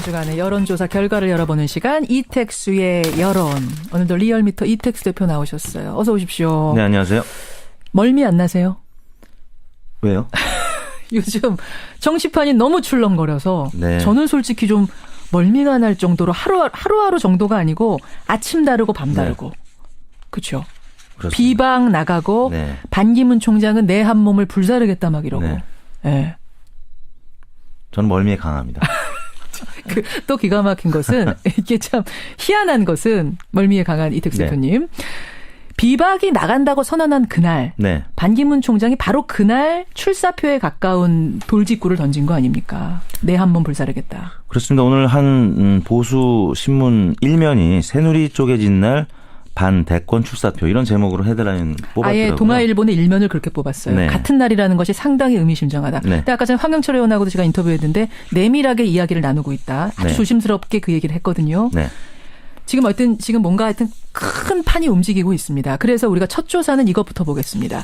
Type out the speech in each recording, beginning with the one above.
주간의 여론조사 결과를 열어보는 시간 이택수의 여론. 오늘도 리얼미터 이택수 대표 나오셨어요. 어서 오십시오. 네, 안녕하세요. 멀미 안 나세요? 왜요? 요즘 정치판이 너무 출렁거려서 네. 저는 솔직히 좀 멀미가 날 정도로 하루하루 정도가 아니고 아침 다르고 밤 다르고. 네. 그렇죠. 비방 나가고 네. 반기문 총장은 내 한 몸을 불사르겠다 막 이러고. 네. 네. 저는 멀미에 강합니다. 또 기가 막힌 것은 이게 참 희한한 것은 멀미에 강한 이택수 대표님. 비박이 나간다고 선언한 그날 네. 반기문 총장이 바로 그날 출사표에 가까운 돌직구를 던진 거 아닙니까? 내 한 몸 불사르겠다. 그렇습니다. 오늘 한 보수 신문 1면이 새누리 쪼개진 날 반대권 출사표 이런 제목으로 헤드라인 뽑았더라고요. 아예 동아일보는 1면을 그렇게 뽑았어요. 네. 같은 날이라는 것이 상당히 의미심장하다. 네. 근데 아까 전에 황영철 의원하고도 제가 인터뷰했는데 내밀하게 이야기를 나누고 있다. 아주 조심스럽게 그 얘기를 했거든요. 네. 지금 뭔가 하여튼 큰 판이 움직이고 있습니다. 그래서 우리가 첫 조사는 이것부터 보겠습니다.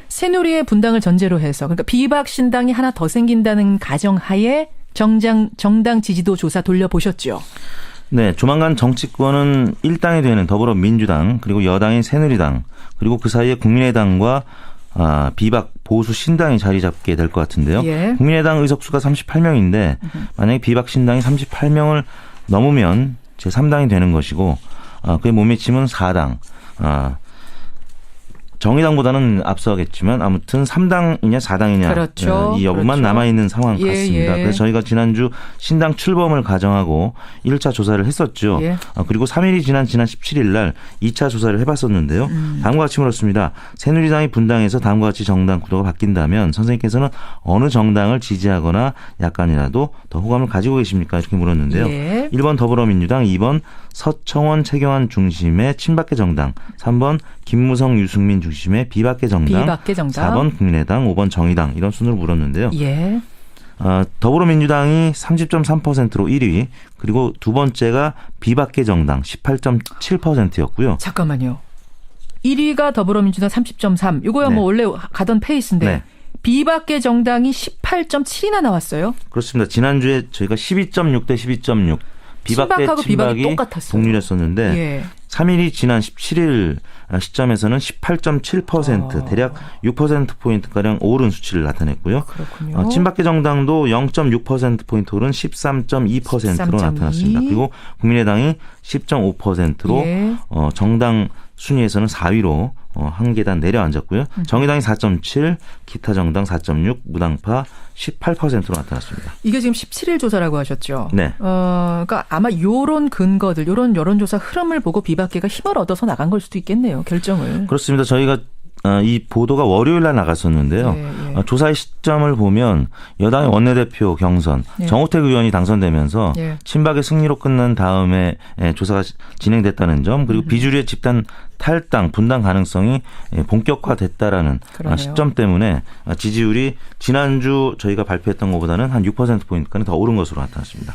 새누리의 분당을 전제로 해서 그러니까 비박 신당이 하나 더 생긴다는 가정하에 정당 지지도 조사 돌려보셨죠? 네, 조만간 정치권은 1당이 되는 더불어민주당 그리고 여당인 새누리당 그리고 그 사이에 국민의당과 비박 보수 신당이 자리 잡게 될 것 같은데요. 예. 국민의당 의석수가 38명인데 만약에 비박 신당이 38명을 넘으면 제3당이 되는 것이고 그에 못 미치면 4당. 정의당보다는 앞서겠지만 아무튼 3당이냐 4당이냐 그렇죠. 이 여부만 남아있는 상황 같습니다. 그래서 저희가 지난주 신당 출범을 가정하고 1차 조사를 했었죠. 그리고 3일이 지난 17일 날 2차 조사를 해봤었는데요. 다음과 같이 물었습니다. 새누리당이 분당해서 다음과 같이 정당 구도가 바뀐다면 선생님께서는 어느 정당을 지지하거나 약간이라도 더 호감을 가지고 계십니까? 이렇게 물었는데요. 1번 더불어민주당, 2번 서청원, 최경환 중심의 친박계 정당, 3번 김무성, 유승민 중심의 비박계 정당, 4번 국민의당, 5번 정의당 이런 순으로 물었는데요. 더불어민주당이 30.3%로 1위 그리고 두 번째가 비박계 정당 18.7%였고요. 잠깐만요. 1위가 더불어민주당 30.3. 이거야 뭐 원래 가던 페이스인데 비박계 정당이 18.7이나 나왔어요. 그렇습니다. 지난주에 저희가 12.6 대 12.6. 친박하고 비박이 똑같았어요. 동률이었었는데 3일이 지난 17일 시점에서는 18.7% 대략 6%포인트가량 오른 수치를 나타냈고요. 그렇군요. 친박계 정당도 0.6%포인트 오른 13.2%로 나타났습니다. 그리고 국민의당이 10.5%로 정당 순위에서는 4위로 한 계단 내려앉았고요. 정의당이 4.7, 기타 정당 4.6, 무당파 18%로 나타났습니다. 이게 지금 17일 조사라고 하셨죠? 네. 그러니까 아마 요런 근거들, 요런 여론조사 흐름을 보고 비박계가 힘을 얻어서 나간 걸 수도 있겠네요. 결정을. 그렇습니다. 저희가 이 보도가 월요일 날 나갔었는데요. 조사의 시점을 보면 여당의 원내대표 경선 정우택 의원이 당선되면서 친박의 승리로 끝난 다음에 조사가 진행됐다는 점 그리고 비주류의 집단 탈당, 분당 가능성이 본격화됐다라는 시점 때문에 지지율이 지난주 저희가 발표했던 것보다는 한 6%포인트까지 더 오른 것으로 나타났습니다.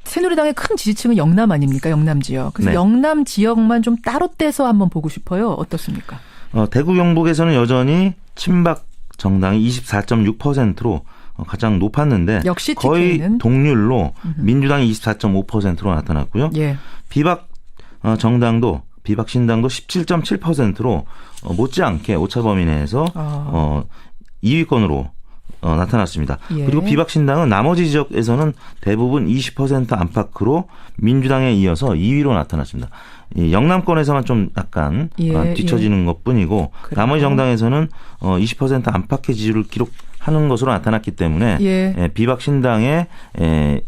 새누리당의 큰 지지층은 영남 아닙니까? 영남 지역. 그래서 영남 지역만 좀 따로 떼서 한번 보고 싶어요. 어떻습니까? 대구 경북에서는 여전히 친박 정당이 24.6%로 가장 높았는데 역시 거의 동률로 민주당이 24.5%로 나타났고요. 비박 정당도 비박 신당도 17.7%로 못지않게 오차범위 내에서 2위권으로 나타났습니다. 그리고 비박 신당은 나머지 지역에서는 대부분 20% 안팎으로 민주당에 이어서 2위로 나타났습니다. 이 영남권에서만 좀 약간 뒤처지는 것뿐이고 나머지 정당에서는 20% 안팎의 지지율을 기록하는 것으로 나타났기 때문에 비박 신당의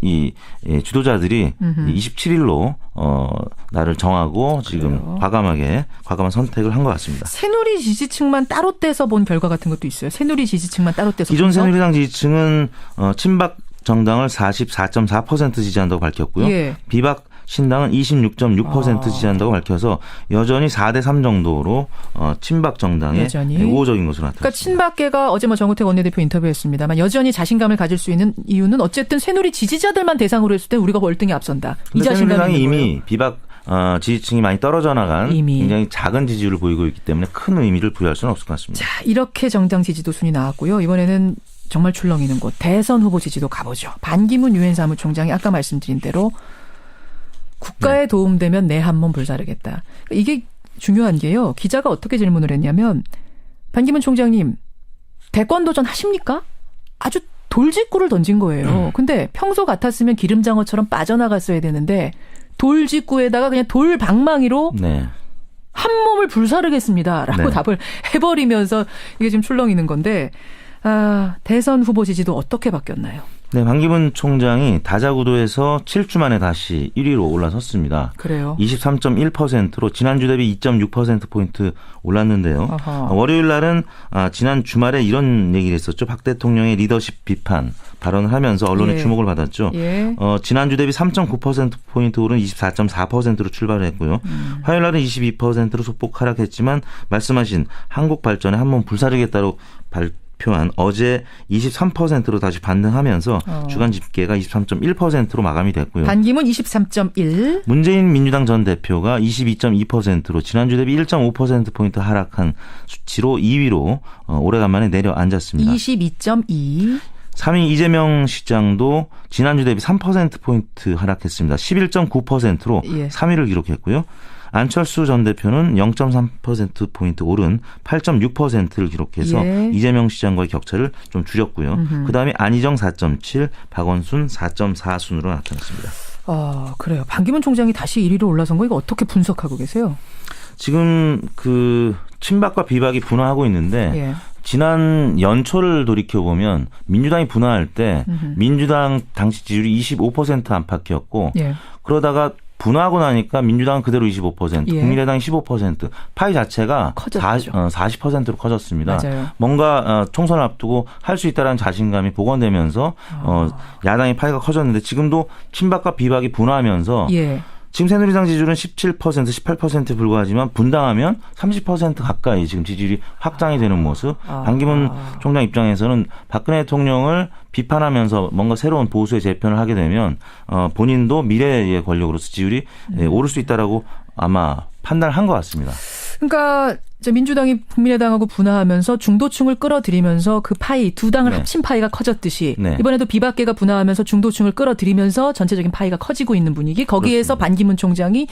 이 주도자들이 27일로 나를 정하고 지금 과감한 선택을 한 것 같습니다. 새누리 지지층만 따로 떼서 본 결과 같은 것도 있어요. 새누리 지지층만 따로 떼서 기존 새누리당 지지층은 친박 정당을 44.4% 지지한다고 밝혔고요. 비박 신당은 26.6% 지지한다고 밝혀서 여전히 4대3 정도로 친박 정당의 우호적인 것으로 나타났습니다. 그러니까 친박계가 어제 정우택 원내대표 인터뷰했습니다만 여전히 자신감을 가질 수 있는 이유는 어쨌든 새누리 지지자들만 대상으로 했을 때 우리가 월등히 앞선다. 이 자신감이 새누리당이 이미 비박 지지층이 많이 떨어져 나간 굉장히 작은 지지율을 보이고 있기 때문에 큰 의미를 부여할 수는 없을 것 같습니다. 자, 이렇게 정당 지지도 순위 나왔고요. 이번에는 정말 출렁이는 곳 대선 후보 지지도 가보죠. 반기문 유엔 사무총장이 아까 말씀드린 대로 국가에 네. 도움되면 내 한 몸 불사르겠다. 이게 중요한 게요. 기자가 어떻게 질문을 했냐면 반기문 총장님 대권도전 하십니까? 아주 돌직구를 던진 거예요. 근데 평소 같았으면 기름장어처럼 빠져나갔어야 되는데 돌직구에다가 그냥 돌방망이로 네. 한 몸을 불사르겠습니다라고 네. 답을 해버리면서 이게 지금 출렁이는 건데 대선 후보 지지도 어떻게 바뀌었나요? 네, 반기문 총장이 다자구도에서 7주 만에 다시 1위로 올라섰습니다. 그래요? 23.1%로 지난주 대비 2.6%포인트 올랐는데요. 아하. 월요일 날은 지난 주말에 이런 얘기를 했었죠. 박 대통령의 리더십 비판 발언을 하면서 언론의 예. 주목을 받았죠. 예. 지난주 대비 3.9%포인트 오른 24.4%로 출발했고요. 화요일 날은 22%로 소폭 하락했지만 말씀하신 한국 발전에 한몸 불사르겠다로 표한 어제 23%로 다시 반등하면서 주간 집계가 23.1%로 마감이 됐고요. 반기문 23.1. 문재인 민주당 전 대표가 22.2%로 지난주 대비 1.5%포인트 하락한 수치로 2위로 오래간만에 내려앉았습니다. 22.2. 3위 이재명 시장도 지난주 대비 3%포인트 하락했습니다. 11.9%로 예. 3위를 기록했고요. 안철수 전 대표는 0.3%포인트 오른 8.6%를 기록해서 예. 이재명 시장과의 격차를 좀 줄였고요. 그다음에 안희정 4.7, 박원순 4.4 순으로 나타났습니다. 그래요. 반기문 총장이 다시 1위로 올라선 거 이거 어떻게 분석하고 계세요? 지금 친박과 비박이 분화하고 있는데 예. 지난 연초를 돌이켜보면 민주당이 분화할 때 민주당 당시 지지율이 25% 안팎이었고 예. 그러다가 분화하고 나니까 민주당은 그대로 25%, 예. 국민의당이 15%, 파이 자체가 40%로 커졌습니다. 맞아요. 뭔가 총선을 앞두고 할 수 있다는 자신감이 복원되면서 야당의 파이가 커졌는데 지금도 친박과 비박이 분화하면서 예. 지금 새누리당 지지율은 17%, 18%에 불과하지만 분당하면 30% 가까이 지금 지지율이 확장이 되는 모습. 반기문 총장 입장에서는 박근혜 대통령을 비판하면서 뭔가 새로운 보수의 재편을 하게 되면 본인도 미래의 권력으로서 지지율이 오를 수 있다라고 아마 판단을 한 것 같습니다. 그러니까 민주당이 국민의당하고 분화하면서 중도층을 끌어들이면서 그 파이 두 당을 네. 합친 파이가 커졌듯이 네. 이번에도 비박계가 분화하면서 중도층을 끌어들이면서 전체적인 파이가 커지고 있는 분위기 거기에서 그렇습니다. 반기문 총장이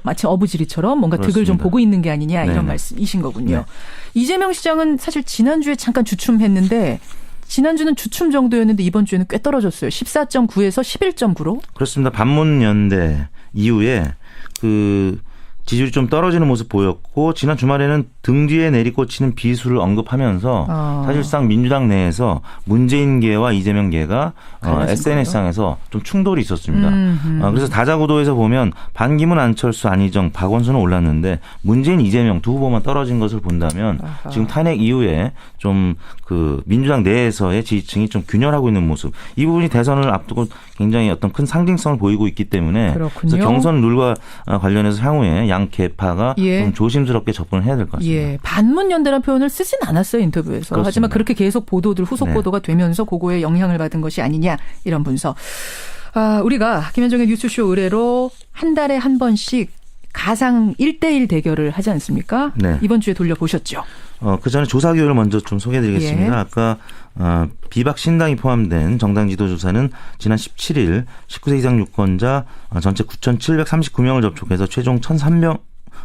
마치 어부지리처럼 뭔가 그렇습니다. 득을 좀 보고 있는 게 아니냐 이런 네네. 말씀이신 거군요. 네. 이재명 시장은 사실 지난주에 잠깐 주춤했는데 지난주는 주춤 정도였는데 이번 주에는 꽤 떨어졌어요. 14.9에서 11.9로. 그렇습니다. 반문연대 이후에 지지율이 좀 떨어지는 모습 보였고 지난 주말에는 등 뒤에 내리꽂히는 비수를 언급하면서 사실상 민주당 내에서 문재인계와 이재명계가 SNS상에서 좀 충돌이 있었습니다. 그래서 다자구도에서 보면 반기문, 안철수, 안희정, 박원순은 올랐는데 문재인, 이재명 두 후보만 떨어진 것을 본다면 지금 탄핵 이후에 좀 민주당 내에서의 지지층이 좀 균열하고 있는 모습. 이 부분이 대선을 앞두고 굉장히 어떤 큰 상징성을 보이고 있기 때문에 그래서 경선 룰과 관련해서 향후에 양 계파가 예. 좀 조심스럽게 접근을 해야 될 것 같습니다. 예. 반문연대라는 표현을 쓰진 않았어요. 인터뷰에서. 그렇습니다. 하지만 그렇게 계속 후속 보도가 되면서 그거에 영향을 받은 것이 아니냐 이런 분석. 우리가 김현정의 뉴스쇼 의뢰로 한 달에 한 번씩 가상 1대1 대결을 하지 않습니까? 네. 이번 주에 돌려보셨죠? 그 전에 조사 결과를 먼저 좀 소개해드리겠습니다. 예. 아까 비박 신당이 포함된 정당 지도조사는 지난 17일 19세 이상 유권자 전체 9,739명을 접촉해서 최종 1,003명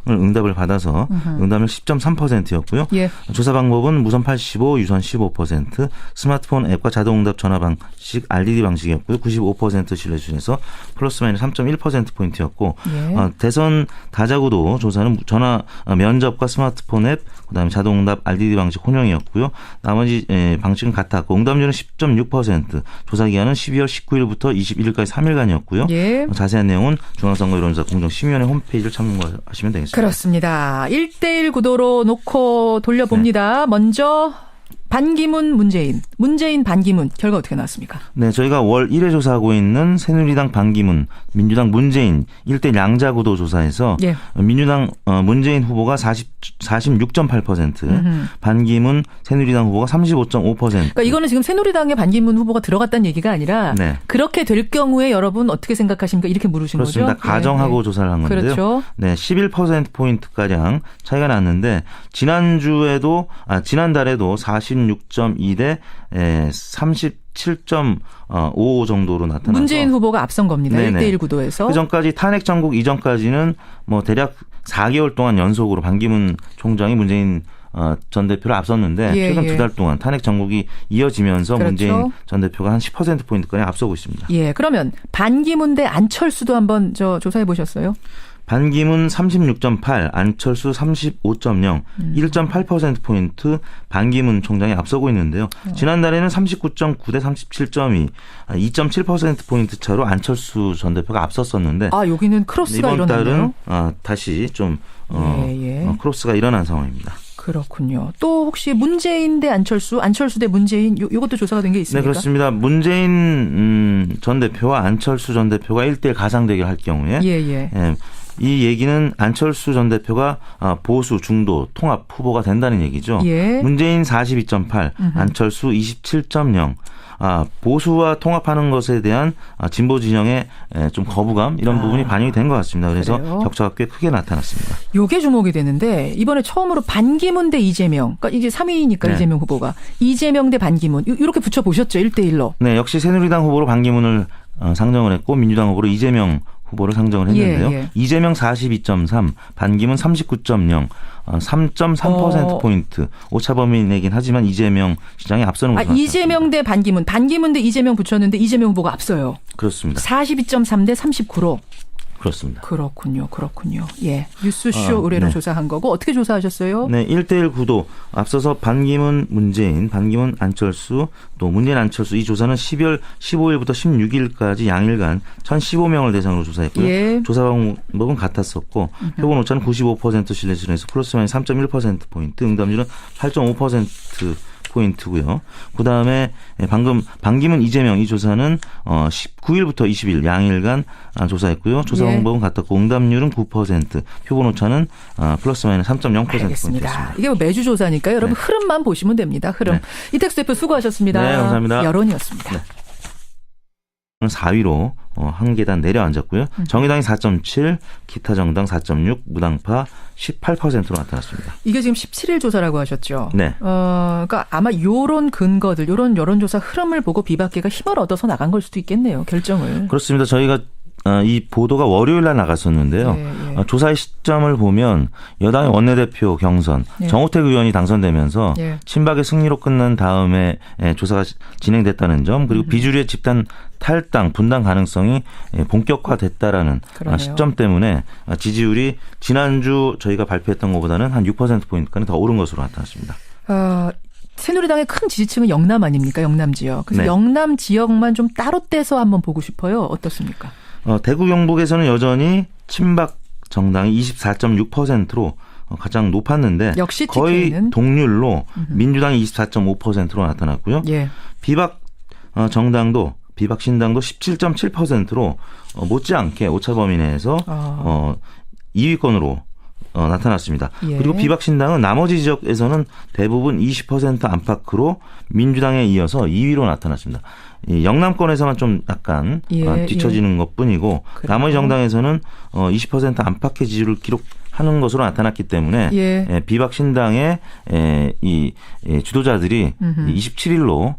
응답을 받아서 응답률 10.3%였고요. 예. 조사 방법은 무선 85, 유선 15%, 스마트폰 앱과 자동응답 전화 방식 RDD 방식이었고요. 95% 신뢰 수준에서 플러스 마이너스 3.1%포인트였고 예. 대선 다자구도 조사는 전화 면접과 스마트폰 앱, 그다음에 자동응답 RDD 방식 혼용이었고요. 나머지 방식은 같았고 응답률은 10.6%, 조사 기간은 12월 19일부터 21일까지 3일간이었고요. 예. 자세한 내용은 중앙선거여론조사 공정심의위원회 홈페이지를 참고하시면 되겠습니다. 그렇습니다. 1대1 구도로 놓고 돌려봅니다. 네. 먼저 반기문, 문재인, 반기문 결과 어떻게 나왔습습니까? 네, 저희가 월 1회 조사하고 있는 새누리당 반기문, 민주당 문재인 1대 양자구도 조사에서 예. 민주당 문재인 후보가 46.8%, 반기문 새누리당 후보가 35.5%. 그러니까 이거는 지금 새누리당의 반기문 후보가 들어갔다는 얘기가 아니라 네. 그렇게 될 경우에 여러분 어떻게 생각하십니까? 이렇게 물으신 그렇습니다. 거죠? 가정하고 네. 조사를 한 건데요. 그렇죠. 네, 11%포인트가량 차이가 났는데 지난달에도 46 46.2 대 37.55 정도로 나타나서 문재인 후보가 앞선 겁니다. 네네. 1대1 구도에서. 그 전까지 탄핵 정국 이전까지는 뭐 대략 4개월 동안 연속으로 반기문 총장이 문재인 전 대표를 앞섰는데 최근 2달 동안 탄핵 정국이 이어지면서 그렇죠. 문재인 전 대표가 한 10%포인트까지 앞서고 있습니다. 예, 그러면 반기문 대 안철수도 한번 조사해 보셨어요? 반기문 36.8, 안철수 35.0, 1.8%포인트 반기문 총장이 앞서고 있는데요. 지난달에는 39.9 대 37.2, 2.7%포인트 차로 안철수 전 대표가 앞섰었는데 여기는 크로스가 이번 일어났네요. 달은 다시 좀 크로스가 일어난 상황입니다. 그렇군요. 또 혹시 문재인 대 안철수 대 문재인 이것도 조사가 된 게 있습니까? 네, 그렇습니다. 문재인 전 대표와 안철수 전 대표가 1대1 가상 대결할 경우에 이 얘기는 안철수 전 대표가 보수, 중도, 통합 후보가 된다는 얘기죠. 문재인 42.8, 안철수 27.0. 보수와 통합하는 것에 대한 진보 진영의 좀 거부감 이런 부분이 반영이 된 것 같습니다. 그래서 그래요? 격차가 꽤 크게 나타났습니다. 요게 주목이 되는데 이번에 처음으로 반기문 대 이재명. 그러니까 이제 3위니까 이재명 후보가. 이재명 대 반기문. 이렇게 붙여보셨죠. 1대1로. 네. 역시 새누리당 후보로 반기문을 상정을 했고 민주당 후보로 이재명 후보를 상정을 했는데요. 이재명 42.3, 반기문 39.0, 3.3%포인트 오차 범위내긴 하지만 이재명 시장이 앞서는 것으로 이재명 대 반기문 대 이재명 붙였는데 이재명 후보가 앞서요. 그렇습니다. 42.3 대 39로. 그렇습니다. 그렇군요. 예. 뉴스쇼 의뢰로 조사한 거고 어떻게 조사하셨어요? 네. 1대1 구도. 앞서서 반기문 문재인, 반기문 안철수, 또 문재인 안철수 이 조사는 12월 15일부터 16일까지 양일간 1,015명을 대상으로 조사했고요. 조사 방법은 같았었고 표본 오차는 95% 신뢰 수준에서 플러스 마이너스 3.1%포인트, 응답률은 8.5%포인트고요. 그다음에 방금 반기문 이재명 이 조사는 19일부터 20일 양일간 조사했고요. 조사 방법은 같았고 응답률은 9%, 표본 오차는 플러스 마이너스 3.0%포인트였습니다. 이게 매주 조사니까요. 여러분 흐름만 보시면 됩니다. 흐름. 이택수 대표 수고하셨습니다. 네, 감사합니다. 여론이었습니다. 4위로 한 계단 내려앉았고요. 정의당이 4.7, 기타 정당 4.6, 무당파 18%로 나타났습니다. 이게 지금 17일 조사라고 하셨죠? 네. 그러니까 아마 요런 근거들, 요런 여론조사 흐름을 보고 비박계가 힘을 얻어서 나간 걸 수도 있겠네요. 결정을. 그렇습니다. 저희가 이 보도가 월요일 날 나갔었는데요. 조사의 시점을 보면 여당의 원내대표 경선 정호택 의원이 당선되면서 친박의 승리로 끝난 다음에 조사가 진행됐다는 점, 그리고 비주류의 집단 탈당, 분당 가능성이 본격화됐다라는 시점 때문에 지지율이 지난주 저희가 발표했던 것보다는 한 6%포인트까지 더 오른 것으로 나타났습니다. 새누리당의 큰 지지층은 영남 아닙니까? 영남 지역. 그래서 영남 지역만 좀 따로 떼서 한번 보고 싶어요. 어떻습니까? 대구 경북에서는 여전히 친박 정당이 24.6%로 가장 높았는데 역시 거의 동률로 민주당이 24.5%로 나타났고요. 비박 정당도 비박 신당도 17.7%로 못지않게 오차 범위 내에서 2위권으로 나타났습니다. 그리고 비박 신당은 나머지 지역에서는 대부분 20% 안팎으로 민주당에 이어서 2위로 나타났습니다. 이 영남권에서만 좀 약간 뒤처지는 것뿐이고 나머지 정당에서는 20% 안팎의 지지율을 기록하는 것으로 나타났기 때문에 비박 신당의 이 주도자들이 27일로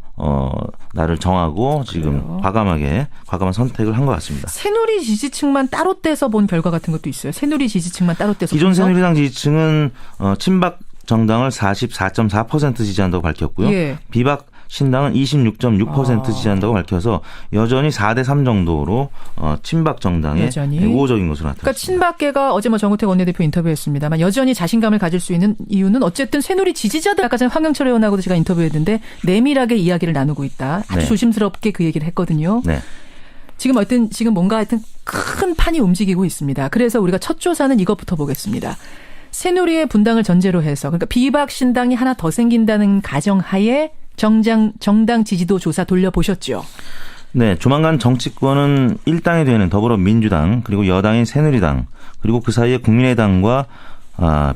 나를 정하고 지금 과감한 선택을 한 것 같습니다. 새누리 지지층만 따로 떼서 본 결과 같은 것도 있어요. 새누리 지지층만 따로 떼서. 기존 새누리당 지지층은 친박 정당을 44.4% 지지한다고 밝혔고요. 비박 신당은 26.6% 지지한다고 밝혀서 여전히 4대3 정도로 친박 정당의 우호적인 것으로 나타났습니다. 그러니까 친박계가 어제 정우택 원내대표 인터뷰했습니다만 여전히 자신감을 가질 수 있는 이유는 어쨌든 새누리 지지자들, 아까 전에 황영철 의원하고도 제가 인터뷰했는데 내밀하게 이야기를 나누고 있다. 아주 조심스럽게 그 얘기를 했거든요. 지금 뭔가 큰 판이 움직이고 있습니다. 그래서 우리가 첫 조사는 이것부터 보겠습니다. 새누리의 분당을 전제로 해서, 그러니까 비박 신당이 하나 더 생긴다는 가정하에 정당 지지도 조사 돌려보셨죠? 네, 조만간 정치권은 1당이 되는 더불어민주당, 그리고 여당인 새누리당, 그리고 그 사이에 국민의당과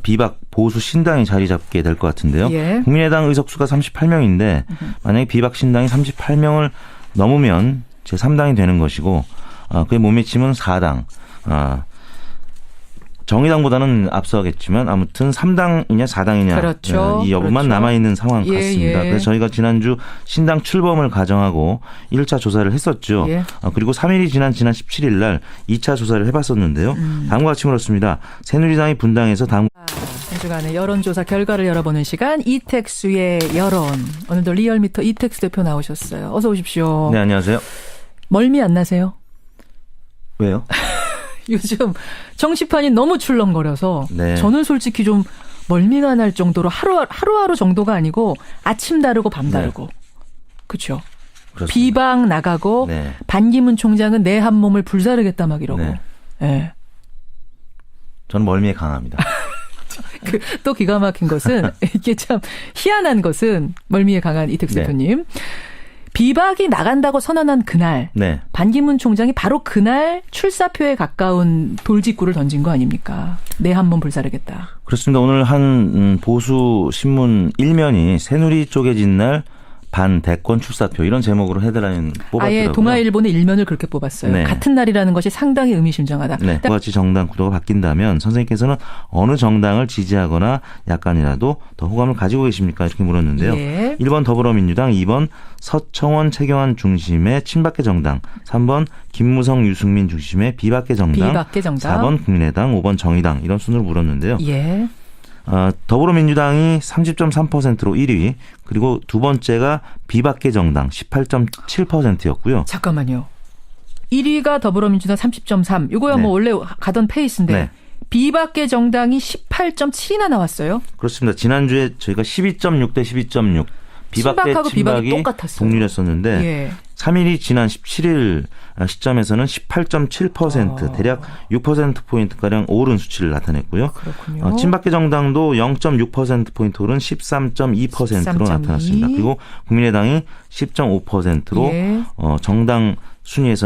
비박 보수 신당이 자리 잡게 될 것 같은데요. 국민의당 의석수가 38명인데 만약에 비박 신당이 38명을 넘으면 제3당이 되는 것이고 그에 못 미치면 4당. 정의당보다는 앞서겠지만 아무튼 3당이냐 4당이냐 그렇죠. 이 여부만 그렇죠. 남아있는 상황 같습니다. 그래서 저희가 지난주 신당 출범을 가정하고 1차 조사를 했었죠. 그리고 3일이 지난 17일 날 2차 조사를 해봤었는데요. 다음과 같이 물었습니다. 새누리당이 분당해서 한 주간의 여론조사 결과를 열어보는 시간 이택수의 여론. 오늘도 리얼미터 이택수 대표 나오셨어요. 어서 오십시오. 네, 안녕하세요. 멀미 안 나세요? 왜요? 요즘 정치판이 너무 출렁거려서 네. 저는 솔직히 좀 멀미가 날 정도로 하루하루 정도가 아니고 아침 다르고 밤 다르고. 네. 그렇죠. 비방 나가고 네. 반기문 총장은 내 한 몸을 불사르겠다 막 이러고. 네. 네. 저는 멀미에 강합니다. 또 기가 막힌 것은 이게 참 희한한 것은 멀미에 강한 이택수 네. 대표님. 비박이 나간다고 선언한 그날 네. 반기문 총장이 바로 그날 출사표에 가까운 돌직구를 던진 거 아닙니까? 내 한 몸 불사르겠다. 그렇습니다. 오늘 한 보수 신문 1면이 새누리 쪼개진 날 반대권 출사표 이런 제목으로 헤드라인 뽑았더라고요. 아예 동아일보는 일면을 그렇게 뽑았어요. 네. 같은 날이라는 것이 상당히 의미심장하다. 네. 같이 정당 구도가 바뀐다면 선생님께서는 어느 정당을 지지하거나 약간이라도 더 호감을 가지고 계십니까? 이렇게 물었는데요. 예. 1번 더불어민주당, 2번 서청원, 최경환 중심의 친박계 정당, 3번 김무성, 유승민 중심의 비박계 정당, 4번 국민의당, 5번 정의당 이런 순으로 물었는데요. 예. 더불어민주당이 30.3%로 1위, 그리고 두 번째가 비박계 정당 18.7%였고요. 잠깐만요. 1위가 더불어민주당 30.3. 이거야 네. 뭐 원래 가던 페이스인데 네. 비박계 정당이 18.7이나 나왔어요. 그렇습니다. 지난주에 저희가 12.6 대 12.6. 비박계 친박이 똑같았어요. 동률했었는데 예. 3일이 지난 17일 시점에서는 18.7% 대략 6%포인트가량 오른 수치를 나타냈고요. 그렇군요. 친박계 정당도 0.6%포인트 오른 13.2%로 나타났습니다. 그리고 국민의당이 10.5%로 예. 정당 순위에서는